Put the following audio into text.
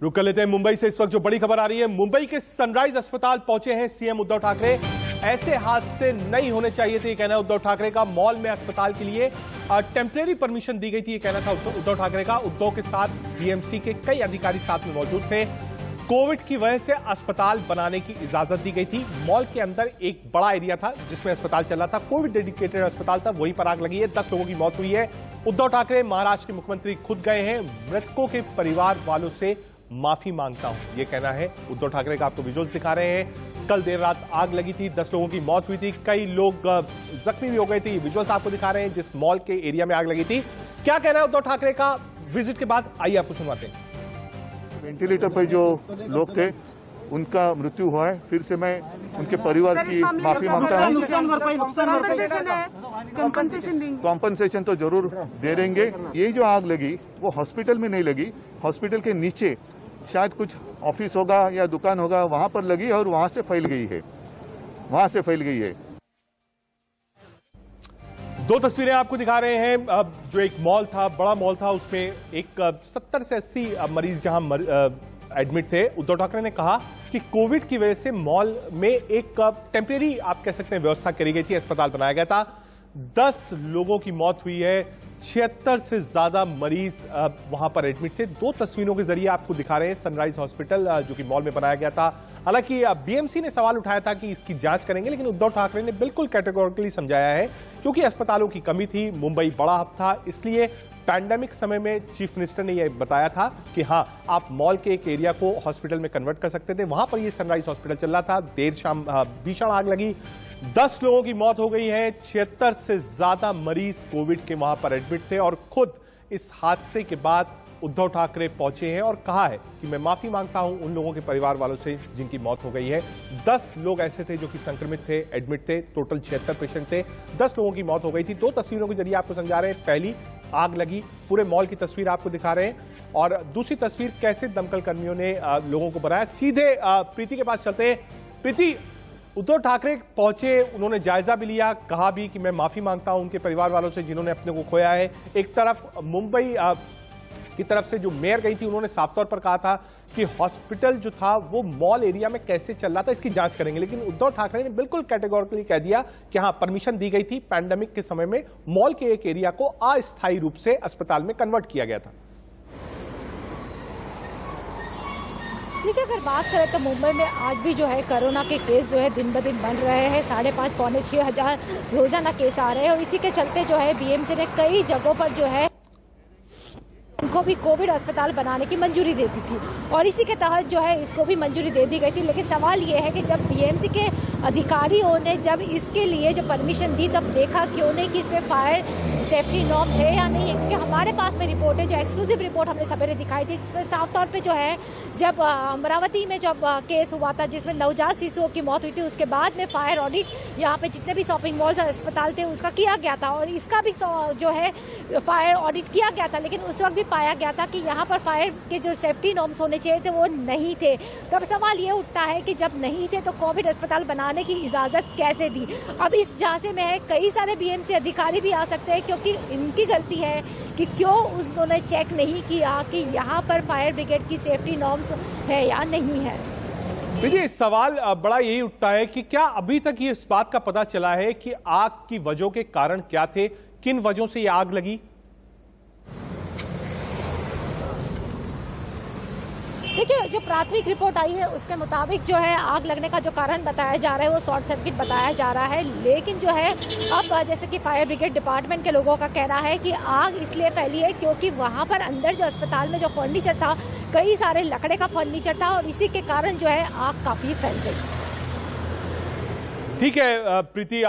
रुक कर लेते हैं मुंबई से। इस वक्त जो बड़ी खबर आ रही है, मुंबई के सनराइज अस्पताल पहुंचे हैं सीएम उद्धव ठाकरे। ऐसे हादसे नहीं होने चाहिए थे, ये कहना है उद्धव ठाकरे का। मॉल में अस्पताल के लिए टेम्परेरी परमिशन दी गई थी, ये कहना था उद्धव ठाकरे का। उद्धव के साथ बीएमसी के कई अधिकारी साथ में मौजूद थे। कोविड की वजह से अस्पताल बनाने की इजाजत दी गई थी। मॉल के अंदर एक बड़ा एरिया था जिसमें अस्पताल चल रहा था, कोविड डेडिकेटेड अस्पताल था, वहीं पर आग लगी है। 10 लोगों की मौत हुई है। उद्धव ठाकरे, महाराष्ट्र के मुख्यमंत्री, खुद गए हैं। मृतकों के परिवार वालों से माफी मांगता हूं, ये कहना है उद्धव ठाकरे का। आपको विजुअल्स दिखा रहे हैं। कल देर रात आग लगी थी, 10 लोगों की मौत हुई थी, कई लोग जख्मी भी हो गए थे। विजुअल्स आपको दिखा रहे हैं जिस मॉल के एरिया में आग लगी थी। क्या कहना है उद्धव ठाकरे का विजिट के बाद, आइए आपको सुनवाते हैं। वेंटिलेटर पर जो लोग थे उनका मृत्यु हुआ है। फिर से मैं उनके परिवार की माफी मांगता हूं। कॉम्पनसेशन तो जरूर दे देंगे। ये जो आग लगी वो हॉस्पिटल में नहीं लगी, हॉस्पिटल के नीचे शायद कुछ ऑफिस होगा या दुकान होगा, वहां पर लगी और वहां से फैल गई है। दो तस्वीरें आपको दिखा रहे हैं। जो एक मॉल था, बड़ा मॉल था, उसमें एक 70 से 80 मरीज जहां एडमिट थे। उद्धव ठाकरे ने कहा कि कोविड की वजह से मॉल में एक टेम्परेरी, आप कह सकते हैं, व्यवस्था करी गई थी, अस्पताल बनाया गया था। 10 लोगों की मौत हुई है, 76 से ज्यादा मरीज वहां पर एडमिट थे। दो तस्वीरों के जरिए आपको दिखा रहे हैं सनराइज हॉस्पिटल जो कि मॉल में बनाया गया था। हालांकि बीएमसी ने सवाल उठाया था कि इसकी जांच करेंगे, लेकिन उद्धव ठाकरे ने बिल्कुल कैटेगोरिकली समझाया है क्योंकि अस्पतालों की कमी थी, मुंबई बड़ा हब था, इसलिए पैंडेमिक समय में चीफ मिनिस्टर ने यह बताया था कि हां, आप मॉल के एक एरिया को हॉस्पिटल में कन्वर्ट कर सकते थे। वहां पर यह सनराइज हॉस्पिटल चल रहा था। देर शाम भीषण आग लगी, 10 लोगों की मौत हो गई है, 76 से ज्यादा मरीज कोविड के वहां पर एडमिट थे। और खुद इस हादसे के बाद उद्धव ठाकरे पहुंचे हैं और कहा है कि मैं माफी मांगता हूं उन लोगों के परिवार वालों से जिनकी मौत हो गई है। 10 लोग ऐसे थे जो कि संक्रमित थे, एडमिट थे, टोटल 76 पेशेंट थे, 10 लोगों की मौत हो गई थी। दो तस्वीरों के जरिए आपको समझा रहे हैं। पहली, आग लगी, पूरे मॉल की तस्वीर आपको दिखा रहे हैं, और दूसरी तस्वीर कैसे दमकल कर्मियों ने लोगों को बनाया। सीधे प्रीति के पास चलते हैं। प्रीति, उद्धव ठाकरे पहुंचे, उन्होंने जायजा भी लिया, कहा भी कि मैं माफी मांगता हूं उनके परिवार वालों से जिन्होंने अपने को खोया है। एक तरफ मुंबई की तरफ से जो मेयर गई थी, उन्होंने साफ तौर पर कहा था कि हॉस्पिटल जो था वो मॉल एरिया में कैसे चल रहा था इसकी जांच करेंगे, लेकिन उद्धव ठाकरे ने बिल्कुल कैटेगोरिकली कह दिया कि हां, परमिशन दी गई थी। पैंडेमिक के समय में मॉल के एक एरिया को अस्थायी रूप से अस्पताल में कन्वर्ट किया गया था। देखिए, अगर बात करें तो मुंबई में आज भी जो है कोरोना के केस जो है दिन ब दिन बढ़ रहे हैं। 5,500 पौने 6 हजार रोजाना केस आ रहे हैं, और इसी के चलते जो है बीएमसी ने कई जगहों पर जो है उनको भी कोविड अस्पताल बनाने की मंजूरी दे दी थी, और इसी के तहत जो है इसको भी मंजूरी दे दी गई थी। लेकिन सवाल ये है कि जब बीएमसी के अधिकारियों ने जब इसके लिए जब परमिशन दी, तब देखा क्यों नहीं कि इसमें फायर सेफ्टी नॉर्म्स है या नहीं है। क्योंकि हमारे पास में रिपोर्ट है, जो एक्सक्लूसिव रिपोर्ट हमने सवेरे दिखाई थी, जिसमें साफ तौर पे जो है जब अमरावती में जब केस हुआ था जिसमें नवजात शिशुओं की मौत हुई थी, उसके बाद में फायर ऑडिट यहाँ पे जितने भी शॉपिंग मॉल्स और अस्पताल थे उसका किया गया था, और इसका भी जो है फायर ऑडिट किया गया था। लेकिन उस वक्त भी पाया गया था कि यहाँ पर फायर के जो सेफ्टी नॉर्म्स होने चाहिए थे वो नहीं थे। तब सवाल ये उठता है कि जब नहीं थे तो कोविड अस्पताल बनाने की इजाजत कैसे दी। अब इस जांच में है कई सारे बीएमसी अधिकारी भी आ सकते हैं, क्योंकि इनकी गलती है कि क्यों उन्होंने चेक नहीं किया कि यहाँ पर फायर ब्रिगेड की सेफ्टी नॉर्म्स है या नहीं है। देखिए, सवाल बड़ा यही उठता है कि क्या अभी तक ये इस बात का पता चला है कि आग की वजहों के कारण क्या थे, किन वजहों से ये आग लगी? देखिए, जो प्राथमिक रिपोर्ट आई है उसके मुताबिक जो है आग लगने का जो कारण बताया जा रहा है वो शॉर्ट सर्किट बताया जा रहा है। लेकिन जो है अब जैसे कि फायर ब्रिगेड डिपार्टमेंट के लोगों का कहना है कि आग इसलिए फैली है क्योंकि वहां पर अंदर जो अस्पताल में जो फर्नीचर था, कई सारे लकड़े का फर्नीचर था, और इसी के कारण जो है आग काफी फैल गई। ठीक है प्रीति।